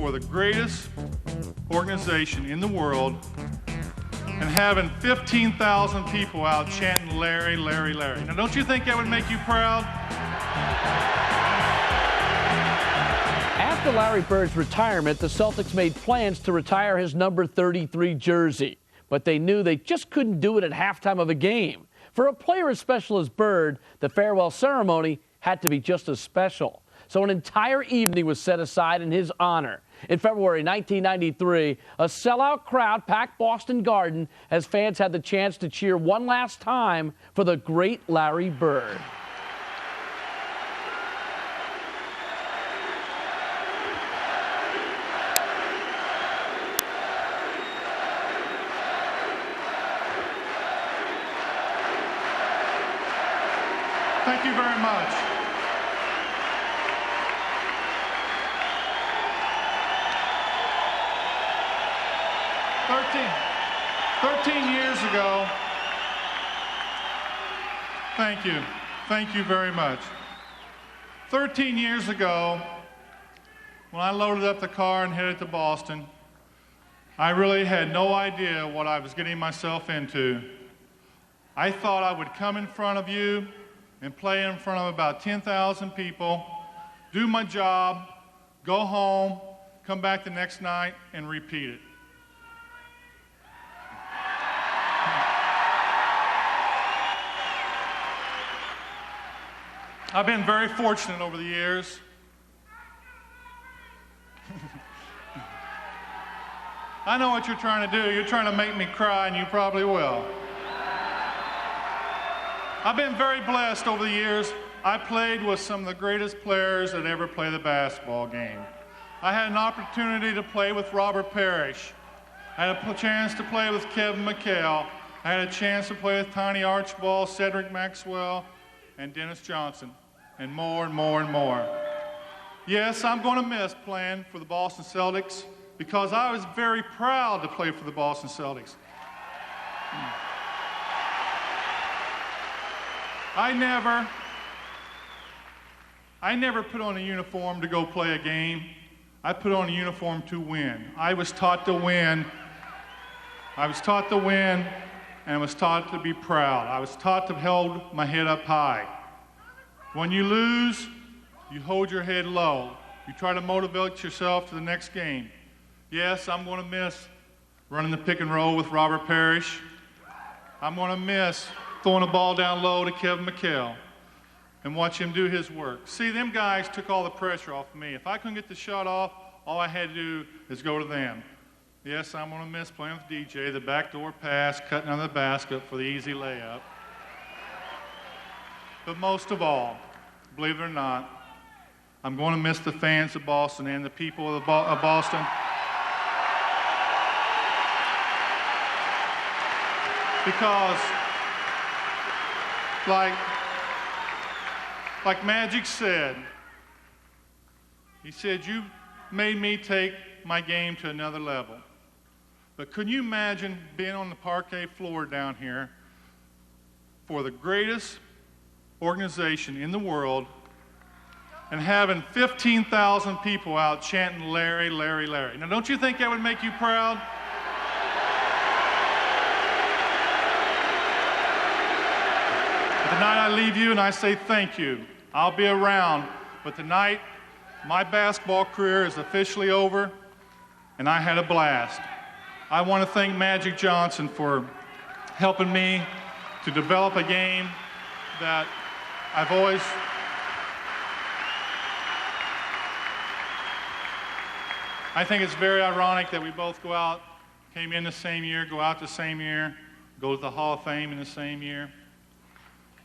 for the greatest organization in the world and having 15,000 people out chanting Larry, Larry, Larry. Now, don't you think that would make you proud? After Larry Bird's retirement, the Celtics made plans to retire his number 33 jersey, but they knew they just couldn't do it at halftime of a game. For a player as special as Bird, the farewell ceremony had to be just as special. So an entire evening was set aside in his honor. In February 1993, a sellout crowd packed Boston Garden as fans had the chance to cheer one last time for the great Larry Bird. Thank you very much. Thirteen years ago, thank you very much. 13 years ago, when I loaded up the car and headed to Boston, I really had no idea what I was getting myself into. I thought I would come in front of you and play in front of about 10,000 people, do my job, go home, come back the next night, and repeat it. I've been very fortunate over the years. I know what you're trying to do. You're trying to make me cry, and you probably will. I've been very blessed over the years. I played with some of the greatest players that ever played the basketball game. I had an opportunity to play with Robert Parrish. I had a chance to play with Kevin McHale. I had a chance to play with Tiny Archibald, Cedric Maxwell, and Dennis Johnson, and more and more and more. Yes, I'm going to miss playing for the Boston Celtics because I was very proud to play for the Boston Celtics. I never put on a uniform to go play a game. I put on a uniform to win. I was taught to win. I was taught to win, and I was taught to be proud. I was taught to hold my head up high. When you lose, you hold your head low. You try to motivate yourself to the next game. Yes, I'm going to miss running the pick and roll with Robert Parrish. I'm going to miss throwing a ball down low to Kevin McHale and watch him do his work. See, them guys took all the pressure off of me. If I couldn't get the shot off, all I had to do is go to them. Yes, I'm going to miss playing with DJ, the backdoor pass, cutting under the basket for the easy layup. But most of all, believe it or not, I'm going to miss the fans of Boston and the people of Boston. Because, like Magic said, he said, you made me take my game to another level. But could you imagine being on the parquet floor down here for the greatest organization in the world and having 15,000 people out chanting Larry, Larry, Larry? Now, don't you think that would make you proud? Tonight I leave you and I say thank you. I'll be around, but tonight my basketball career is officially over and I had a blast. I want to thank Magic Johnson for helping me to develop a game that I've always I think it's very ironic that we both came in the same year, go out the same year, go to the Hall of Fame in the same year.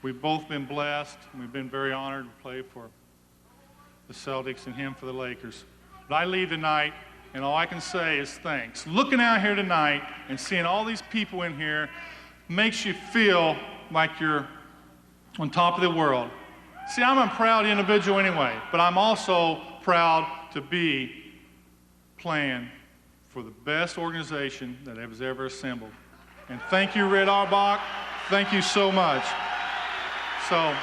We've both been blessed, and we've been very honored to play for the Celtics and him for the Lakers. But I leave tonight, and all I can say is thanks. Looking out here tonight and seeing all these people in here makes you feel like you're on top of the world. See, I'm a proud individual anyway, but I'm also proud to be playing for the best organization that has ever assembled. And thank you, Red Auerbach. Thank you so much. So,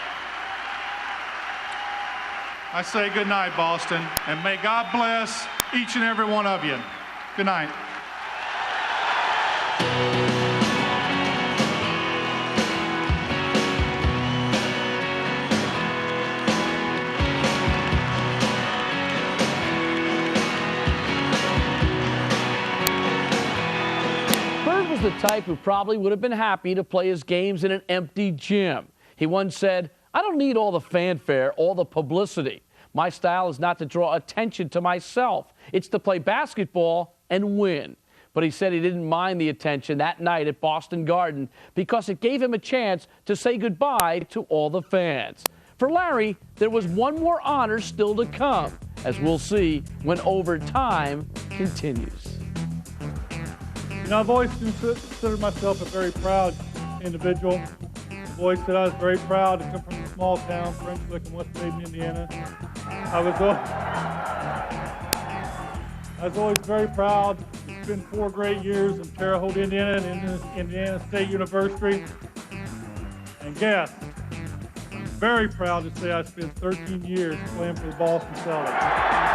I say good night, Boston, and may God bless each and every one of you. Good night. Bird was the type who probably would have been happy to play his games in an empty gym. He once said, "I don't need all the fanfare, all the publicity. My style is not to draw attention to myself. It's to play basketball and win." But he said he didn't mind the attention that night at Boston Garden because it gave him a chance to say goodbye to all the fans. For Larry, there was one more honor still to come, as we'll see when Overtime continues. You know, I've always considered myself a very proud individual. I've always said I was very proud to come from a small town, French Lick in West Baden, Indiana. I was always very proud to spend 4 great years in Terre Haute, Indiana, and Indiana State University. And guess, I'm very proud to say I spent 13 years playing for the Boston Celtics.